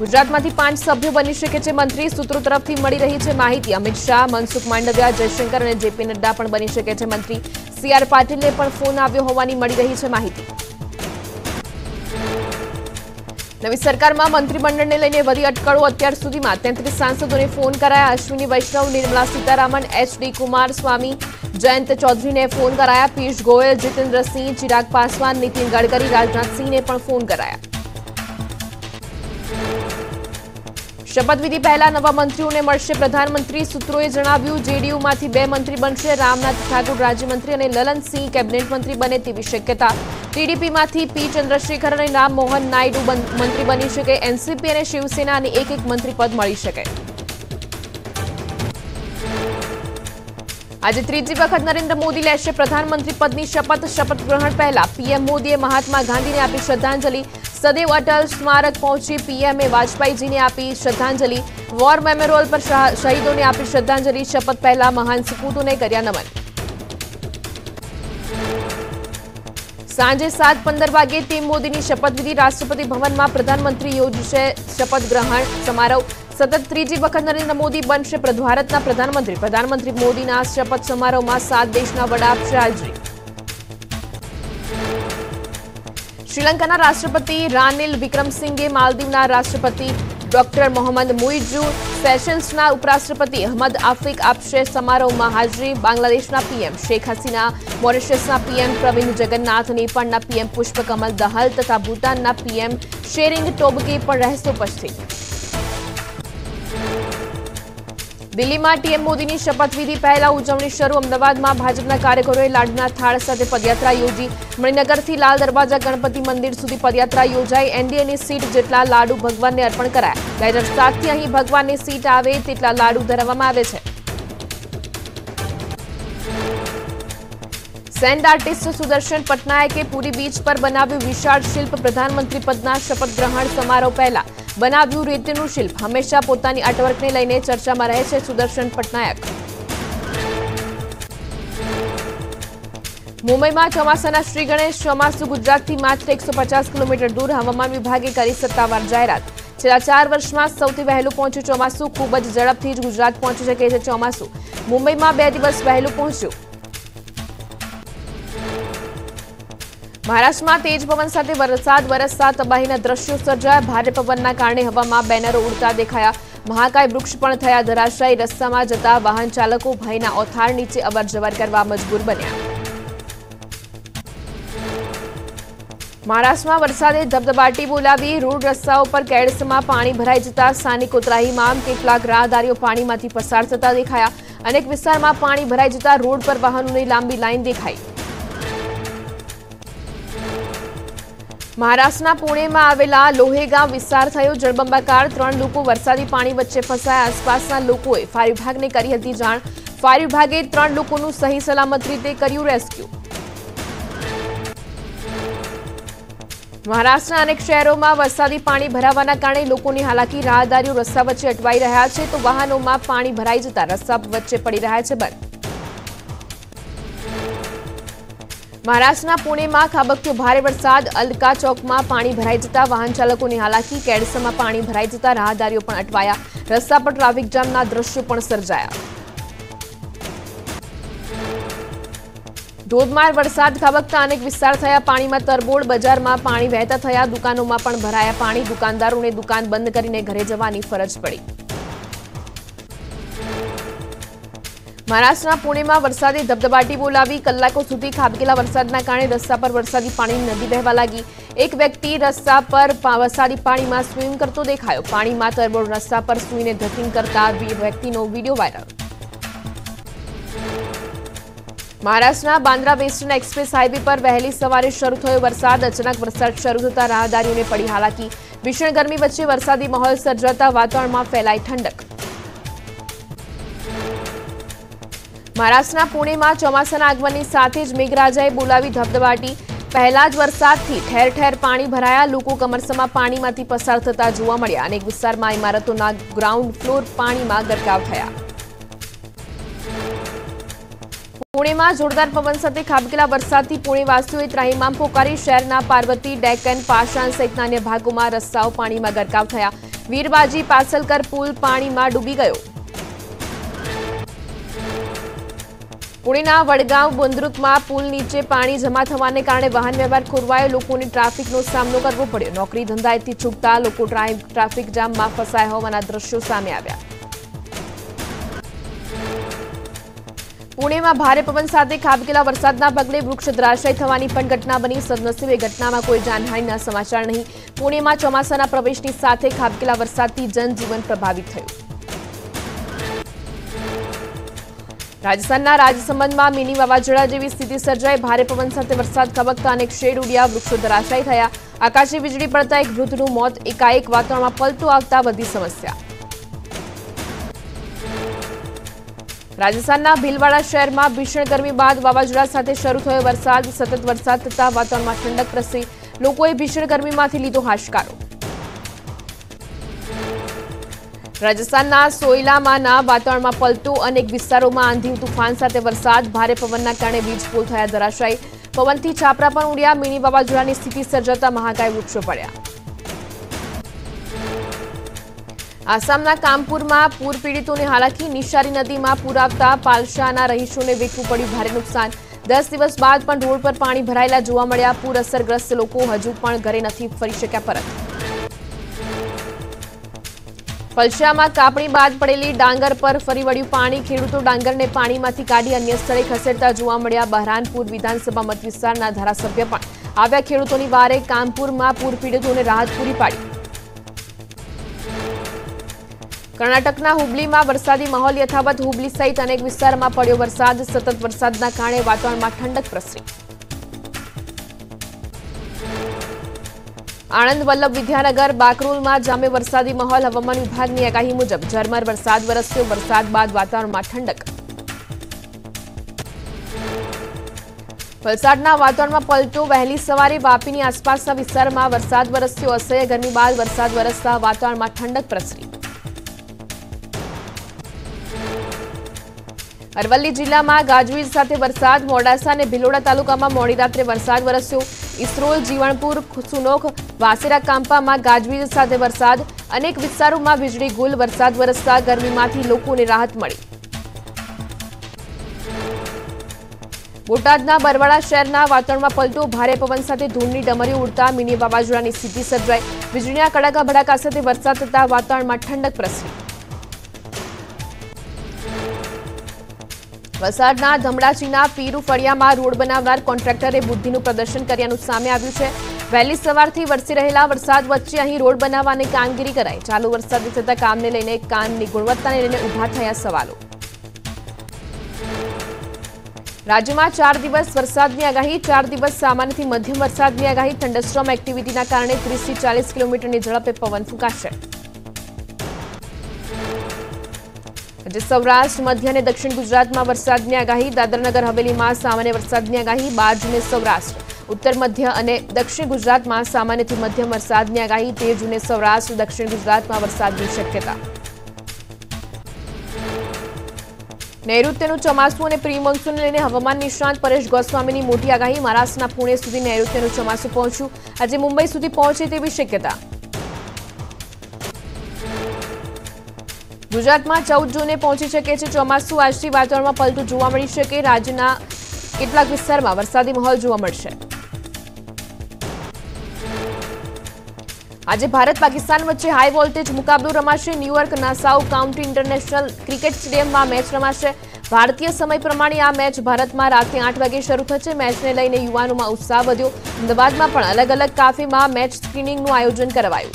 ગુજરાતમાંથી 5 સભ્યો બની શકે છે મંત્રી, સૂત્રો તરફથી મળી રહી છે માહિતી। અમિત શાહ, મનસુખ માંડવિયા, જયશંકર અને જેપી નડ્ડા પણ બની શકે છે મંત્રી। સીઆર પાટીલને પણ ફોન આવ્યો હોવાની મળી રહી છે માહિતી। નવી સરકારમાં મંત્રીમંડળને લઈને વધી અટકળો। અત્યાર સુધીમાં 33 સાંસદોને ફોન કરાયા। અશ્વિની વૈષ્ણવ, નિર્મલા સીતારામન, એચડી કુમારસ્વામી, જયંત ચૌધરીને ફોન કરાયા। પિયુષ ગોયલ, જીતેન્દ્રસિંહ, ચિરાગ પાસવાન, નીતિન ગડકરી, રાજનાથસિંહને પણ ફોન કરાયા। શપથવિધિ પહેલા નવા મંત્રીઓને મળશે પ્રધાનમંત્રી, સૂત્રોએ જણાવ્યું। જેડીયુમાંથી 2 મંત્રી બનશે। રામનાથ ઠાકુર રાજ્યમંત્રી અને લલનસિંહ કેબિનેટ મંત્રી બને તેવી શક્યતા। ટીડીપીમાંથી પી ચંદ્રશેખર અને રામ મોહન નાયડુ મંત્રી બની શકે। એનસીપી અને શિવસેનાને એક મંત્રી પદ મળી શકે। આજે ત્રીજી વખત નરેન્દ્ર મોદી લેશે પ્રધાનમંત્રી પદની શપથ। શપથ ગ્રહણ પહેલા પીએમ મોદીએ મહાત્મા ગાંધીને આપી શ્રદ્ધાંજલિ। સદૈવ અટલ સ્મારક પહોંચી પીએમએ વાજપેયીજીને આપી શ્રદ્ધાંજલિ। વોર મેમોરિયલ પર શહીદોને આપી શ્રદ્ધાંજલિ। શપથ પહેલા મહાન સપૂતોને કર્યા નમન। સાંજે 7:15 વાગે પીએમ મોદીની શપથવિધિ। રાષ્ટ્રપતિ ભવનમાં પ્રધાનમંત્રી યોજશે શપથ ગ્રહણ સમારોહ। સતત ત્રીજી વખત નરેન્દ્ર મોદી બનશે ભારતના પ્રધાનમંત્રી। પ્રધાનમંત્રી મોદીના શપથ સમારોહમાં 7 દેશના વડા આપશે હાજરી। શ્રીલંકાના રાષ્ટ્રપતિ રાનિલ વિક્રમસિંઘે, માલદીવના રાષ્ટ્રપતિ ડોક્ટર મોહમ્મદ મુઇઝુ, સેશલ્સના ઉપરાષ્ટ્રપતિ અહમદ આફિક આપશે સમારોહમાં હાજરી। બાંગ્લાદેશના પીએમ શેખ હસીના, મોરિશિયસના પીએમ પ્રવિન્દ જગન્નાથ, નેપાળના પીએમ પુષ્પકમલ દહલ તથા ભૂટાનના પીએમ શેરિંગ ટોબગે પણ રહેશે ઉપસ્થિત। દિલ્હીમાં ટીએમ મોદીની શપથવિધિ પહેલા ઉજવણી શરૂ। અમદાવાદમાં ભાજપના કાર્યકરોએ લાડુના થાળ સાથે પદયાત્રા યોજી। મણિનગરથી લાલ દરવાજા ગણપતિ મંદિર સુધી પદયાત્રા યોજાઈ। એનડીએની સીટ જેટલા લાડુ ભગવાનને અર્પણ કરાયા। 2007થી અહીં ભગવાનની સીટ આવે તેટલા લાડુ ધરાવવામાં આવે છે। સેન્ડ આર્ટિસ્ટ સુદર્શન પટનાયકે પુરી બીચ પર બનાવ્યું વિશાળ શિલ્પ। પ્રધાનમંત્રી પદના શપથ ગ્રહણ સમારોહ પહેલા બનાવ્યું રેતીનું શિલ્પ। હંમેશા પોતાની આર્ટવર્કને લઈને ચર્ચામાં રહે છે સુદર્શન પટનાયક। મુંબઈમાં ચોમાસાના શ્રી ગણેશ ચોમાસું ગુજરાતથી માત્ર 150 કિલોમીટર દૂર। હવામાન વિભાગે કરી સત્તાવાર જાહેરાત। છેલ્લા 4 વર્ષમાં સૌથી વહેલું પહોંચ્યું ચોમાસું। ખૂબ જ ઝડપથી જ ગુજરાત પહોંચી શકે છે ચોમાસું। મુંબઈમાં 2 દિવસ વહેલું પહોંચ્યું। મહારાષ્ટ્રમાં તેજ પવન સાથે વરસાદ વરસતા તબાહીના દ્રશ્યો સર્જાયા। ભારે પવનના કારણે હવામાં બેનરો ઉડતા દેખાયા। મહાકાય વૃક્ષ પણ થયા ધરાશાયી। રસ્તામાં જતા વાહન ચાલકો ભયના ઓથાર નીચે અવરજવર કરવા મજબૂર બન્યા। મહારાષ્ટ્રમાં વરસાદે ધબધબાટી બોલાવી। રોડ રસ્તાઓ પર કેડસમાં પાણી ભરાઈ જતા સ્થાનિકો ત્રાહિમામ। કેટલાક રાહદારીઓ પાણીમાંથી પસાર થતા દેખાયા। અનેક વિસ્તારમાં પાણી ભરાઈ જતા રોડ પર વાહનોની લાંબી લાઈન દેખાઈ। મહારાષ્ટ્રના પુણેમાં આવેલા લોહેગાંવ વિસ્તાર થયો જળબંબાકાર। 3 લોકો વરસાદી પાણી વચ્ચે ફસાયા। આસપાસના લોકોએ ફાયર વિભાગને કરી હતી જાણ। ફાયર વિભાગે 3 લોકોનું સહી સલામત રીતે કર્યું રેસ્ક્યુ। મહારાષ્ટ્રના અનેક શહેરોમાં વરસાદી પાણી ભરાવાના કારણે લોકોની હાલાકી। રાહદારીઓ રસ્તા વચ્ચે અટવાઈ રહ્યા છે તો વાહનોમાં પાણી ભરાઈ જતા રસ્તા વચ્ચે પડી રહ્યા છે બંધ। મહારાષ્ટ્રના પુણેમાં ખાબક્યો ભારે વરસાદ। અલકા ચોકમાં પાણી ભરાઈ જતા વાહન ચાલકોની હાલાકી। કેડસમાં પાણી ભરાઈ જતા રાહદારીઓ પણ અટવાયા। રસ્તા પર ટ્રાફિક જામના દ્રશ્યો પણ સર્જાયા। ધોધમાર વરસાદ ખાબકતા અનેક વિસ્તાર થયા પાણીમાં તરબોળ। બજારમાં પાણી વહેતા થયા। દુકાનોમાં પણ ભરાયા પાણી। દુકાનદારોને દુકાન બંધ કરીને ઘરે જવાની ફરજ પડી। મહારાષ્ટ્રના પુણેમાં વરસાદે ધબધબાટી બોલાવી। કલાકો સુધી ખાબકેલા વરસાદના કારણે રસ્તા પર વરસાદી પાણીની નદી વહેવા લાગી। એક વ્યક્તિ રસ્તા પર વરસાદી પાણીમાં સ્વિમ કરતો દેખાયો। પાણીમાં તરબોળ રસ્તા પર સૂઈને ધતિંગ કરતા વ્યક્તિનો વિડીયો વાયરલ। મહારાષ્ટ્રના બાંદ્રા વેસ્ટર્ન એક્સપ્રેસ હાઈવે પર વહેલી સવારે શરૂ થયો વરસાદ। અચાનક વરસાદ શરૂ થતા રાહદારીઓને પડી હાલાકી। ભીષણ ગરમી વચ્ચે વરસાદી માહોલ સર્જાતા વાતાવરણમાં ફેલાઈ ઠંડક। મહારાષ્ટ્રના પુણેમાં ચોમાસાના આગમનની સાથે જ મેઘરાજાએ બોલાવી ધબધબાટી। પહેલા જ વરસાદથી ઠેર ઠેર પાણી ભરાયા। લોકો કમરસમાં પાણીમાંથી પસાર થતા જોવા મળ્યા। અનેક વિસ્તારમાં ઇમારતોના ગ્રાઉન્ડ ફ્લોર પાણીમાં ગરકાવ થયા। પુણેમાં જોરદાર પવન સાથે ખાબકેલા વરસાદથી પુણેવાસીઓએ ત્રાહિમામ પોકારી। શહેરના પાર્વતી, ડેકન, પાષાણ સહિતના અન્ય ભાગોમાં રસ્તાઓ પાણીમાં ગરકાવ થયા। વીરબાજી પાસલકર પુલ પાણીમાં ડૂબી ગયો. પુણેના વડગાંવ બુંદ્રુકમાં પુલ નીચે પાણી જમા થવાને કારણે વાહન વ્યવહાર ખોરવાયો. લોકોને ટ્રાફિકનો સામનો કરવો પડ્યો. નોકરી ધંધાએથી છૂટતા લોકો ટ્રાફિક જામમાં ફસાયા હોવાના દ્રશ્યો સામે આવ્યા. પુણેમાં ભારે પવન સાથે ખાબકેલા વરસાદના પગલે વૃક્ષ ધરાશાયી થવાની પણ ઘટના બની. સદનસીબે ઘટનામાં કોઈ જાનહાનિના સમાચાર નહીં. પુણેમાં ચોમાસાના પ્રવેશની સાથે ખાબકેલા વરસાદથી જનજીવન પ્રભાવિત થયું. રાજસ્થાનના રાજસમંદમાં મિની વાવાઝોડા જેવી સ્થિતિ સર્જાઈ. ભારે પવન સાથે વરસાદ ખાબકતા અનેક શેડ ઉડ્યા, વૃક્ષો ધરાશાયી થયા. આકાશી વીજળી પડતા એક વૃદ્ધનું મોત. એકાએક વાતાવરણમાં પલટો આવતા વધી સમસ્યા. રાજસ્થાનના ભીલવાડા શહેરમાં ભીષણ ગરમી બાદ વાવાઝોડા સાથે શરૂ થયો વરસાદ. સતત વરસાદ થતા વાતાવરણમાં ઠંડક પ્રસરી. લોકોએ ભીષણ ગરમીમાંથી લીધો હાશકારો. રાજસ્થાનના સોયલામાંના વાતાવરણમાં પલટો. અનેક વિસ્તારોમાં આંધી તુફાન સાથે વરસાદ. ભારે પવનના કારણે વીજ પુલ થયા ધરાશાયી. પવનથી છાપરા પણ ઉડ્યા. મિની વાવાઝોડાની સ્થિતિ સર્જાતા મહાકાય વૃક્ષો પડ્યા. આસામના કામપુરમાં પૂર પીડિતોને હાલાકી. નિશારી નદીમાં પૂર આવતા પાલશાના રહીશોને વેઠવું પડ્યું ભારે નુકસાન. 10 દિવસ બાદ પણ રોડ પર પાણી ભરાયેલા જોવા મળ્યા. પૂર અસરગ્રસ્ત લોકો હજુ પણ ઘરે નથી ફરી શક્યા પરત. પલશામાં કાપણી બાદ પડેલી ડાંગર પર ફરી વળ્યું પાણી. ખેડૂતો ડાંગરને પાણીમાંથી કાઢી અન્ય સ્થળે ખસેડતા જોવા મળ્યા. બહરાનપુર વિધાનસભા મત વિસ્તારના ધારાસભ્ય પણ આવ્યા ખેડૂતોની વારે. કામપુરમાં પૂર પીડિતોને રાહત પૂરી પાડી. કર્ણાટકના હુબલીમાં વરસાદી માહોલ યથાવત. હુબલી સહિત અનેક વિસ્તારમાં પડ્યો વરસાદ. સતત વરસાદના કારણે વાતાવરણમાં ઠંડક પ્રસરી. આણંદ વલ્લભ વિદ્યાનગર બાકરોલમાં જામે વરસાદી માહોલ. હવામાન વિભાગની આગાહી મુજબ ઝરમર વરસાદ વરસ્યો. વરસાદ બાદ વાતાવરણમાં ઠંડક. વલસાડના વાતાવરણમાં પલટો. વહેલી સવારે વાપીની આસપાસના વિસ્તારમાં વરસાદ વરસ્યો. અસહ્ય ગરમી બાદ વરસાદ વરસતા વાતાવરણમાં ઠંડક પ્રસરી. અરવલ્લી જિલ્લામાં ગાજવીજ સાથે વરસાદ. મોડાસા અને ભિલોડા તાલુકામાં મોડી રાત્રે વરસાદ વરસ્યો. ઇસરોલ, જીવણપુર, સુનોખ, વાસેરા કાંપામાં ગાજવીજ સાથે વરસાદ. અનેક વિસ્તારોમાં વીજળી ગુલ. વરસાદ વરસતા ગરમીમાંથી લોકોને રાહત મળી. બોટાદના બરવાડા શહેરના વાતાવરણમાં પલટો. ભારે પવન સાથે ધૂળની ડમરીઓ ઉડતા મિની વાવાઝોડાની સ્થિતિ સર્જાઈ. વીજળીના કડાકા ભડાકા સાથે વરસાદ થતા વાતાવરણમાં ઠંડક પ્રસરી. વલસાડના ધમડાચીના પીરુ ફળિયામાં રોડ બનાવનાર કોન્ટ્રાક્ટરે બુદ્ધિનું પ્રદર્શન કર્યાનું સામે આવ્યું છે. વહેલી સવારથી વરસી રહેલા વરસાદ વચ્ચે અહીં રોડ બનાવવાની કામગીરી કરાઈ. ચાલુ વરસાદે થતા કામને લઈને કામની ગુણવત્તાને લઈને ઉભા થયા સવાલો. રાજ્યમાં 4 દિવસ વરસાદની આગાહી. 4 દિવસ સામાન્યથી મધ્યમ વરસાદની આગાહી. થંડરસ્ટોર્મ એક્ટિવિટીના કારણે 30 થી 40 કિલોમીટરની ઝડપે પવન ફૂંકાશે. આજે સૌરાષ્ટ્ર, મધ્ય અને દક્ષિણ ગુજરાતમાં વરસાદની આગાહી. દાદરાનગર હવેલીમાં સામાન્ય વરસાદની આગાહી. 12 જૂને સૌરાષ્ટ્ર, ઉત્તર મધ્ય અને દક્ષિણ ગુજરાતમાં સામાન્યથી મધ્યમ વરસાદની આગાહી. 13 જૂને સૌરાષ્ટ્ર, દક્ષિણ ગુજરાતમાં વરસાદની શક્યતા. નૈઋત્યનું ચોમાસું અને પ્રી મોન્સૂનને લઈને હવામાન નિષ્ણાંત પરેશ ગોસ્વામીની મોટી આગાહી. મહારાષ્ટ્રના પુણે સુધી નૈઋત્યનું ચોમાસું પહોંચ્યું. આજે મુંબઈ સુધી પહોંચે તેવી શક્યતા. ગુજરાતમાં 14 જૂને પહોંચી શકે છે ચોમાસું. આજથી વાતાવરણમાં પલટો જોવા મળી શકે. રાજ્યના કેટલાક વિસ્તારમાં વરસાદી માહોલ જોવા મળશે. આજે ભારત પાકિસ્તાન વચ્ચે હાઈ વોલ્ટેજ મુકાબલો રમાશે. ન્યૂયોર્ક નાસાઉ કાઉન્ટી ઇન્ટરનેશનલ ક્રિકેટ સ્ટેડિયમમાં મેચ રમાશે. ભારતીય સમય પ્રમાણે આ મેચ ભારતમાં રાત્રે 8 વાગે શરૂ થશે. મેચને લઈને યુવાનોમાં ઉત્સાહ વધ્યો. અમદાવાદમાં પણ અલગ અલગ કાફેમાં મેચ સ્ક્રીનિંગનું આયોજન કરાયું.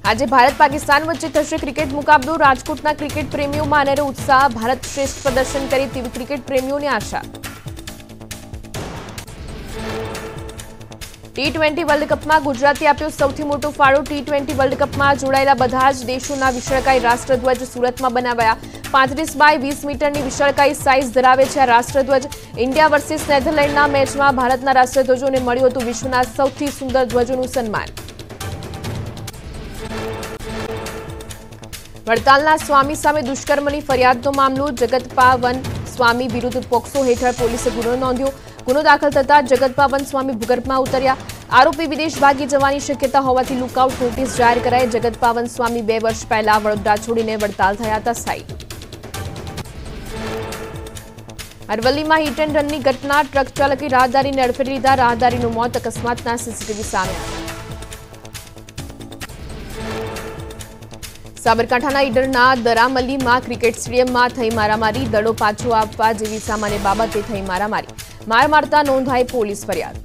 આજે ભારત પાકિસ્તાન વચ્ચે થશે ક્રિકેટ મુકાબલો. રાજકોટના ક્રિકેટ પ્રેમીઓમાં અનેરો ઉત્સાહ. ભારત શ્રેષ્ઠ પ્રદર્શન કરે તેવી ક્રિકેટ પ્રેમીઓની આશા. T20 વર્લ્ડ કપમાં ગુજરાતે આપ્યો સૌથી મોટો ફાળો. T20 વર્લ્ડ કપમાં જોડાયેલા બધા જ દેશોના વિશાળકાય રાષ્ટ્રધ્વજ સુરતમાં બનાવાયા. 35 બાય 20 મીટરની વિશાળકાય સાઇઝ ધરાવે છે આ રાષ્ટ્રધ્વજ. ઇન્ડિયા વર્સિસ નેધરલેન્ડના મેચમાં ભારતના રાષ્ટ્રધ્વજોને મળ્યું હતું વિશ્વના સૌથી સુંદર ધ્વજોનું સન્માન. વડતાલના સ્વામી સામે દુષ્કર્મની ફરિયાદનો મામલો. જગતપાવન સ્વામી વિરુદ્ધ પોક્સો હેઠળ પોલીસે ગુનો નોંધ્યો. ગુનો દાખલ થતા જગતપાવન સ્વામી ભૂગર્ભમાં ઉતર્યા. આરોપી વિદેશ ભાગી જવાની શક્યતા હોવાથી લુકઆઉટ નોટિસ જાહેર કરાઈ. જગત પાવન સ્વામી 2 વર્ષ પહેલા વડોદરા છોડીને વડતાલ થયા હતા સ્થાયી. અરવલ્લીમાં હિટ એન્ડ રનની ઘટના. ટ્રક ચાલકે રાહદારીને અડફેટે લીધા. રાહદારીનું મોત. અકસ્માતના સીસીટીવી સામે આવ્યા. સાબરકાંઠાના ઈડરના દરામલીમાં ક્રિકેટ સ્ટેડિયમમાં થઈ મારામારી. દડો પાછો આપવા જેવી સામાન્ય બાબતે થઈ મારામારી. માર મારતા નોંધાઈ પોલીસ ફરિયાદ.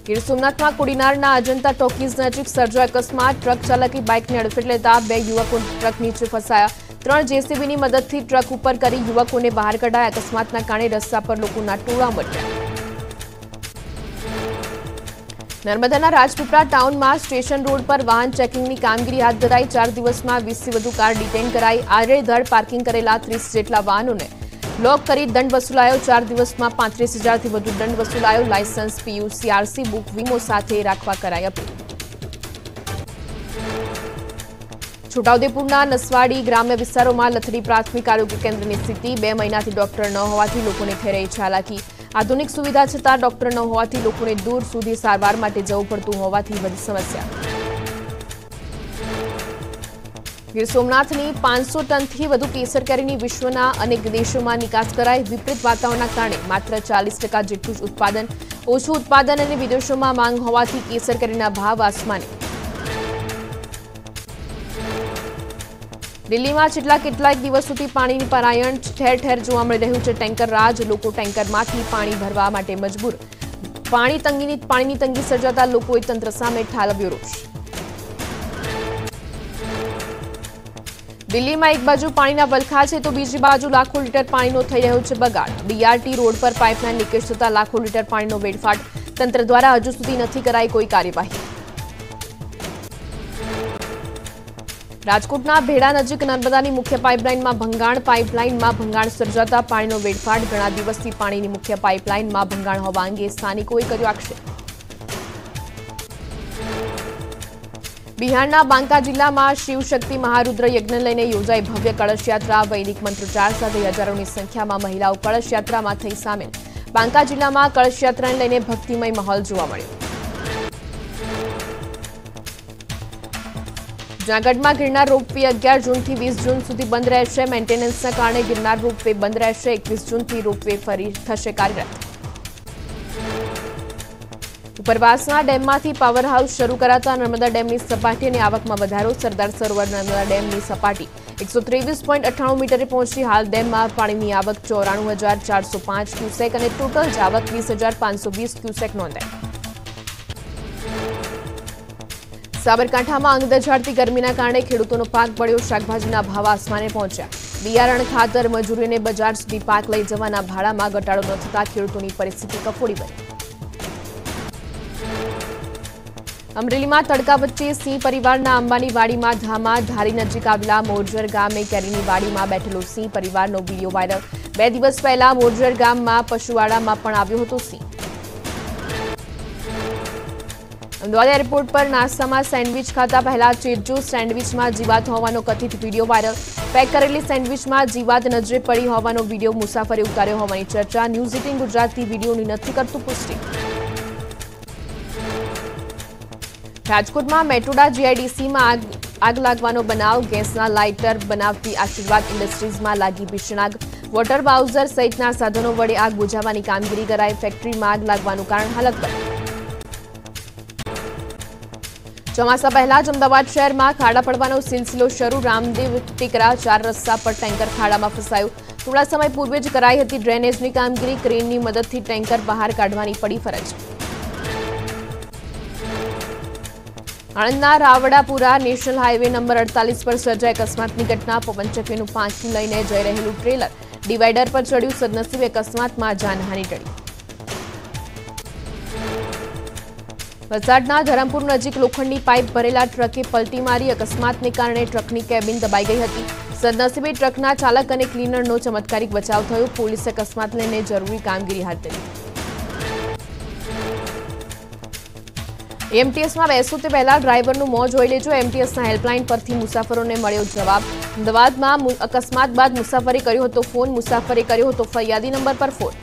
ગીર સોમનાથમાં કોડીનારના અજંતા ટોકીઝ નજીક સર્જાયો અકસ્માત. ટ્રક ચાલકે બાઇકને અડફેટે લેતા 2 યુવકો ટ્રક નીચે ફસાયા. 3 જેસીબીની મદદથી ટ્રક ઉપર કરી યુવકોને બહાર કઢાયા. અકસ્માતના કારણે રસ્તા પર લોકોના ટોળા ઉમટ્યા. નર્મદાના રાજપીપળા ટાઉનમાં સ્ટેશન રોડ પર વાહન ચેકિંગની કામગીરી હાથ ધરાઈ. 4 દિવસમાં 20થી વધુ કાર ડિટેઇન કરાઈ. આડેધડ પાર્કિંગ કરેલા 30 જેટલા વાહનોને બ્લોક કરી દંડ વસૂલાયો. 4 દિવસમાં 35,000થી વધુ દંડ વસૂલાયો. લાયસન્સ, પીયુસી, આરસી બુક, વીમો સાથે રાખવા કરાઈ અપીલ. છોટાઉદેપુરના નસવાડી ગ્રામ્ય વિસ્તારોમાં લથડી પ્રાથમિક આરોગ્ય કેન્દ્રની સ્થિતિ. 2 મહિનાથી ડોક્ટર ન હોવાથી લોકોને થઈ રહી છે હાલાકી. આધુનિક સુવિધા છતાં ડોક્ટર ન હોવાથી લોકોને દૂર સુધી સારવાર માટે જવું પડતું હોવાથી વધી સમસ્યા. ગીર સોમનાથની 500 ટનથી વધુ કેસર કેરીની વિશ્વના અનેક દેશોમાં નિકાસ કરાઈ. વિપરીત વાતાવરણના કારણે માત્ર 40% જેટલું જ ઉત્પાદન. ઓછું ઉત્પાદન અને વિદેશોમાં માંગ હોવાથી કેસર કેરીના ભાવ આસમાને. દિલ્હીમાં છેલ્લા કેટલાક દિવસોથી પાણીની પરાયણ ઠેર ઠેર જોવા મળી રહ્યું છે. ટેન્કર રાજ. લોકો ટેન્કરમાંથી પાણી ભરવા માટે મજબૂર. પાણીની તંગી સર્જાતા લોકોએ તંત્ર સામે ઠાલવ્યો રોષ. દિલ્હીમાં એક બાજુ પાણીના વલખા છે તો બીજી બાજુ લાખો લીટર પાણીનો થઈ રહ્યો છે બગાડ. બીઆરટી રોડ પર પાઇપલાઇન લીકેજ થતા લાખો લીટર પાણીનો વેડફાટ. તંત્ર દ્વારા હજુ સુધી નથી કરાઈ કોઈ કાર્યવાહી. રાજકોટના ભેડા નજીક નર્મદાની મુખ્ય પાઇપલાઇનમાં ભંગાણ. પાઇપલાઇનમાં ભંગાણ સર્જાતા પાણીનો વેડફાટ. ઘણા દિવસથી પાણીની મુખ્ય પાઇપલાઇનમાં ભંગાણ હોવા અંગે સ્થાનિકોએ કર્યો આક્ષેપ. બિહારના બાંકા જિલ્લામાં શિવશક્તિ મહારુદ્ર યજ્ઞ લઈને યોજાઈ ભવ્ય કળશયાત્રા. વૈદિક મંત્રોચ્ચાર સાથે હજારોની સંખ્યામાં મહિલાઓ કળશયાત્રામાં થઈ સામેલ. બાંકા જિલ્લામાં કળશયાત્રાને લઈને ભક્તિમય માહોલ જોવા મળ્યો. જૂનાગઢમાં ગિરનાર રોપવે 11 જૂનથી 20 જૂન સુધી બંધ રહેશે. મેન્ટેનન્સના કારણે ગિરનાર રોપવે બંધ રહેશે. 21 જૂનથી રોપવે ફરી થશે કાર્યરત. ઉપરવાસના ડેમમાંથી પાવર હાઉસ શરૂ કરાતા નર્મદા ડેમની સપાટી અને આવકમાં વધારો. સરદાર સરોવર નર્મદા ડેમની સપાટી 123.98 મીટરે પહોંચી. હાલ ડેમમાં પાણીની આવક 94,405 ક્યુસેક અને ટોટલ આવક 20,520 ક્યુસેક નોંધાઈ. સાબરકાંઠામાં અંગ દઝાડતી ગરમીના કારણે ખેડૂતોનો પાક બળ્યો. શાકભાજીના ભાવ આસમાને પહોંચ્યા. બિયારણ, ખાતર, મજૂરીને બજાર સુધી પાક લઈ જવાના ભાડામાં ઘટાડો ન થતા ખેડૂતોની પરિસ્થિતિ કફોડી બની. અમરેલીમાં તડકા વચ્ચે સિંહ પરિવારના અંબાની વાડીમાં ધામા. ધારી નજીક આવેલા મોરજર ગામે કેરીની વાડીમાં બેઠેલો સિંહ પરિવારનો વીડિયો વાયરલ. 2 દિવસ પહેલા મોરજર ગામમાં પશુવાડામાં પણ આવ્યો હતો સિંહ. અમદાવાદ એરપોર્ટ પર નાસ્તામાં સેન્ડવિચ ખાતા પહેલા ચેતજો. સેન્ડવિચમાં જીવાત હોવાનો કથિત વીડિયો વાયરલ. પેક કરેલી સેન્ડવિચમાં જીવાત નજરે પડી હોવાનો વીડિયો મુસાફરે ઉતાર્યો હોવાની ચર્ચા. ન્યૂઝ 18 ગુજરાતી વીડિયોની નથી કરતું પુષ્ટિ. રાજકોટમાં મેટ્રોડા જીઆઈડીસીમાં આગ લાગવાનો બનાવ. ગેસના લાઇટર બનાવતી આશીર્વાદ ઇન્ડસ્ટ્રીઝમાં લાગી ભીષણ આગ. વોટર બાઉઝર સહિતના સાધનો વડે આગ બુઝાવવાની કામગીરી કરાઈ. ફેક્ટરીમાં આગ લાગવાનું કારણ હાલત બની. ચોમાસા પહેલા જ અમદાવાદ શહેરમાં ખાડા પડવાનો સિલસિલો શરૂ. રામદેવ ટેકરા 4 રસ્તા પર ટેન્કર ખાડામાં ફસાયું. થોડા સમય પૂર્વે જ કરાઈ હતી ડ્રેનેજની કામગીરી. ક્રેનની મદદથી ટેન્કર બહાર કાઢવાની પડી ફરજ. આણંદના રાવડાપુરા નેશનલ હાઈવે નંબર 48 પર સર્જાઈ અકસ્માતની ઘટના. પવનચક્કીનું પાંચું લઈને જઈ રહેલું ટ્રેલર ડિવાઈડર પર ચડ્યું. સદનસીબે અકસ્માતમાં જાનહાનિ ટળી. વલસાડના ધરમપુર નજીક લોખંડની પાઇપ ભરેલા ટ્રકે પલટી મારી. અકસ્માતને કારણે ટ્રકની કેબિન દબાઈ ગઈ હતી. સદનસીબે ટ્રકના ચાલક અને ક્લીનરનો ચમત્કારિક બચાવ થયો. પોલીસે અકસ્માત લઈને જરૂરી કામગીરી હાથ ધરી. એમટીએસમાં બેસો તે પહેલા ડ્રાઈવરનું મોં જોઈ લેજો. એમટીએસના હેલ્પલાઇન પરથી મુસાફરોને મળ્યો જવાબ. અમદાવાદમાં અકસ્માત બાદ મુસાફરે કર્યો હતો ફોન. મુસાફરે કર્યો હતો ફરિયાદી નંબર પર ફોન.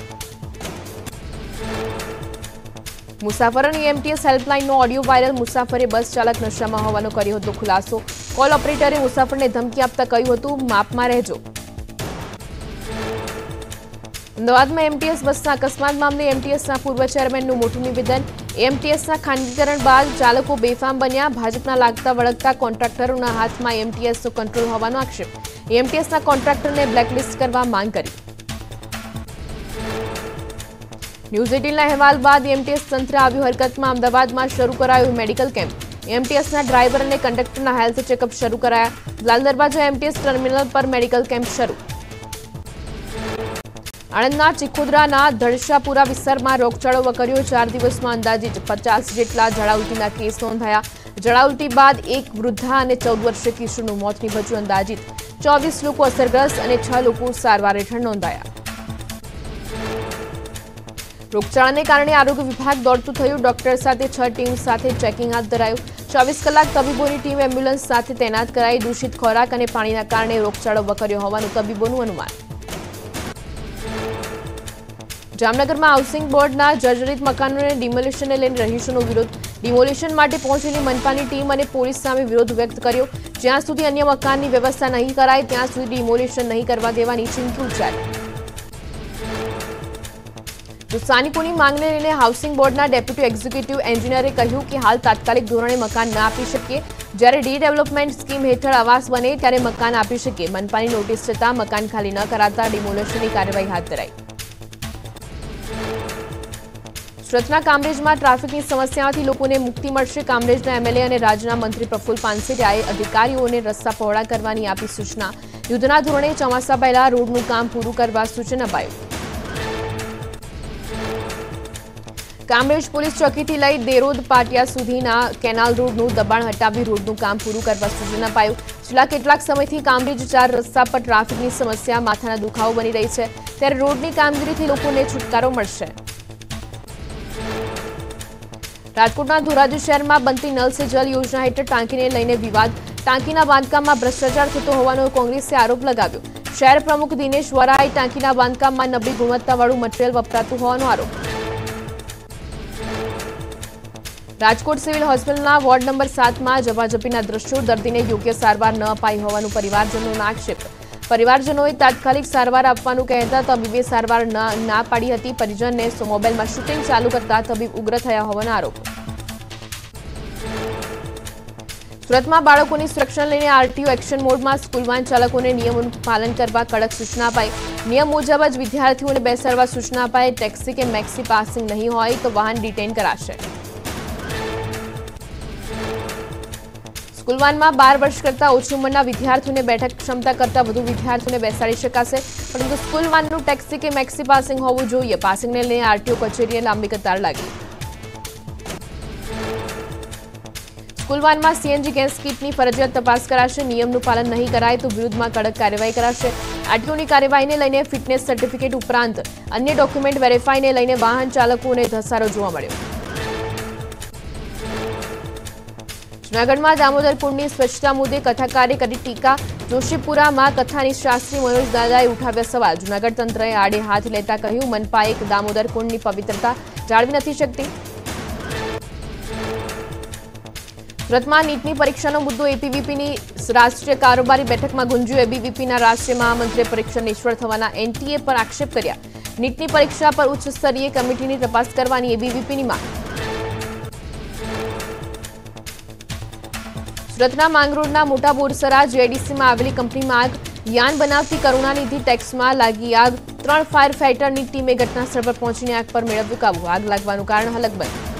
મુસાફરોની એમટીએસ હેલ્પલાઇનનો ઓડિયો વાયરલ. મુસાફરે બસ ચાલક નશામાં હોવાનો કર્યો હતો ખુલાસો. કોલ ઓપરેટરે મુસાફરને ધમકી આપતા કહ્યું હતું, માપમાં રહેજો. અમદાવાદમાં એમટીએસ બસના અકસ્માત મામલે એમટીએસના પૂર્વ ચેરમેનનું મોટું નિવેદન. એમટીએસના ખાનગીકરણ બાદ ચાલકો બેફામ બન્યા. ભાજપના લાગતા વળગતા કોન્ટ્રાક્ટરોના હાથમાં એમટીએસનો કંટ્રોલ હોવાનો આક્ષેપ. એમટીએસના કોન્ટ્રાક્ટરને બ્લેકલિસ્ટ કરવા માંગ કરી. ન્યૂઝ 18ના અહેવાલ બાદ એમટીએસ તંત્ર આવ્યું હરકતમાં. અમદાવાદમાં શરૂ કરાયું મેડિકલ કેમ્પ. એમટીએસના ડ્રાઈવર અને કંડક્ટરના હેલ્થ ચેકઅપ શરૂ કરાયા. લાલ દરવાજા એમટીએસ ટર્મિનલ પર મેડિકલ કેમ્પ શરૂ. આણંદના ચીખોદરાના ધડશાપુરા વિસ્તારમાં રોગચાળો વકર્યો. 4 દિવસમાં અંદાજિત 50 જેટલા ઝાડા ઉલટીના કેસ નોંધાયા. ઝાડા ઉલટી બાદ એક વૃદ્ધા અને 14 વર્ષીય કિશોરનું મોત નીપજ્યું. અંદાજિત 24 લોકો અસરગ્રસ્ત અને 6 લોકો સારવાર હેઠળ નોંધાયા. રોગચાળાને કારણે આરોગ્ય વિભાગ દોડતું થયું. ડોક્ટર સાથે 6 ટીમ સાથે ચેકિંગ હાથ ધરાયું. 24 કલાક તબીબોની ટીમ એમ્બ્યુલન્સ સાથે તૈનાત કરાઈ. દૂષિત ખોરાક અને પાણીના કારણે રોગચાળો વકર્યો હોવાનું તબીબોનું અનુમાન. જામનગરમાં હાઉસિંગ બોર્ડના જર્જરિત મકાનોને ડિમોલિશનને લઈને રહીશોનો વિરોધ. ડિમોલિશન માટે પહોંચેલી મનપાની ટીમ અને પોલીસ સામે વિરોધ વ્યક્ત કર્યો. જ્યાં સુધી અન્ય મકાનની વ્યવસ્થા નહીં કરાય ત્યાં સુધી ડિમોલિશન નહીં કરવા દેવાની ચીમકી ઉચ્ચારી. સ્થાનિકોની માંગને લઈને હાઉસિંગ બોર્ડના ડેપ્યુટી એક્ઝિક્યુટિવ એન્જિનિયરે કહ્યું કે હાલ તાત્કાલિક ધોરણે મકાન ના આપી શકીએ. જ્યારે રીડેવલપમેન્ટ સ્કીમ હેઠળ આવાસ બને ત્યારે મકાન આપી શકીએ. મનપાની નોટિસ છતાં મકાન ખાલી ન કરાતા ડિમોલિશનની કાર્યવાહી હાથ ધરાઈ. સુરતના કામરેજમાં ટ્રાફિકની સમસ્યાઓથી લોકોને મુક્તિ મળશે. કામરેજના એમએલએ અને રાજ્યના મંત્રી પ્રફુલ્લ પાનસેરિયાએ અધિકારીઓને રસ્તા પહોળા કરવાની આપી સૂચના. યુદ્ધના ધોરણે ચોમાસા પહેલા રોડનું કામ પૂરું કરવા સૂચન અપાયું. કામરેજ પોલીસ ચોકીથી લઈ દેરોદ પાટિયા સુધીના કેનાલ રોડનું દબાણ હટાવી રોડનું કામ પૂરું કરવા સૂચન અપાયું. છેલ્લા કેટલાક સમયથી કામરેજ 4 રસ્તા પર ટ્રાફિકની સમસ્યા માથાના દુખાવો બની રહી છે. ત્યારે રોડની કામગીરીથી લોકોને છુટકારો મળશે. રાજકોટના ધોરાજી શહેરમાં બનતી નલ સે જલ યોજના હેઠળ ટાંકીને લઈને વિવાદ. ટાંકીના બાંધકામમાં ભ્રષ્ટાચાર થતો હોવાનો કોંગ્રેસે આરોપ લગાવ્યો. શહેર પ્રમુખ દિનેશ વરાએ ટાંકીના બાંધકામમાં નબળી ગુણવત્તાવાળું મટીરીયલ વપરાતું હોવાનો આરોપ. રાજકોટ સિવિલ હોસ્પિટલના વોર્ડ નંબર 7માં ઝપાઝપીના દ્રશ્યો. દર્દીને યોગ્ય સારવાર ન અપાઈ હોવાનું પરિવારજનોનો આક્ષેપ. પરિવારજનોએ તાત્કાલિક સારવાર આપવાનું કહેતા તબીબે સારવાર ના પાડી હતી. પરિજનને મોબાઈલમાં શૂટિંગ ચાલુ કરતા તબીબ ઉગ્ર થયા હોવાનો આરોપ. સુરતમાં બાળકોની સુરક્ષાને લઈને આરટીઓ એક્શન મોડમાં. સ્કૂલ વાન ચાલકોને નિયમોનું પાલન કરવા કડક સૂચના અપાઈ. નિયમ મુજબ જ વિદ્યાર્થીઓને બેસાડવા સૂચના અપાઈ. ટેક્સી કે મેક્સી પાસિંગ નહીં હોય તો વાહન ડિટેઇન કરાશે. સ્કૂલ વાનમાં 12 વર્ષ કરતાં ઓછી ઉંમરના વિદ્યાર્થીઓને બેઠક ક્ષમતા કરતાં વધુ વિદ્યાર્થીઓને બેસાડી શકાશે. પરંતુ સ્કૂલ વાનનું ટેક્સી કે મેક્સી પાસિંગ હોવું જોઈએ. પાસિંગને લઈને આરટીઓ કચેરીએ લાંબી કતાર લાગી. સ્કૂલ વાનમાં સીએનજી ગેસ કીટની ફરજિયાત તપાસ કરાશે. નિયમનું પાલન નહીં કરાય તો વિરુદ્ધમાં કડક કાર્યવાહી કરાશે. આરટીઓની કાર્યવાહીને લઈને ફિટનેસ સર્ટિફિકેટ ઉપરાંત અન્ય ડોક્યુમેન્ટ વેરીફાઈને લઈને વાહન ચાલકોને ધસારો જોવા મળ્યો. જૂનાગઢમાં દામોદર કુંડની સ્વચ્છતા મુદ્દે કથાકારે કરી ટીકા. જોશીપુરામાં કથાની શાસ્ત્રી મનોજ દાદાએ ઉઠાવ્યા સવાલ. જૂનાગઢ તંત્રએ આડે હાથ લેતા કહ્યું, મનપા એક દામોદર કુંડની પવિત્રતા જાળવી નથી શકતી. સુરતમાં નીટની પરીક્ષાનો મુદ્દો. એબીવીપીની રાષ્ટ્રીય કારોબારી બેઠકમાં ગુંજ્યું. એબીવીપીના રાષ્ટ્રીય મહામંત્રીએ પરીક્ષા નિષ્ફળ થવાના એનટીએ પર આક્ષેપ કર્યા. નીટની પરીક્ષા પર ઉચ્ચ સ્તરીય કમિટીની તપાસ કરવાની એબીવીપીની માંગ. સુરતના માંગરોળના મોટા બોરસરા જેડીસીમાં આવેલી કંપનીમાં આગ. યાન બનાવતી કરુણાનિધિ ટેક્સમાં લાગી આગ. 3 ફાયર ફાઇટરની ટીમે ઘટનાસ્થળ પર પહોંચીને આગ પર મેળવ્યું કાબુ. આગ લાગવાનું કારણ હલકબંધ.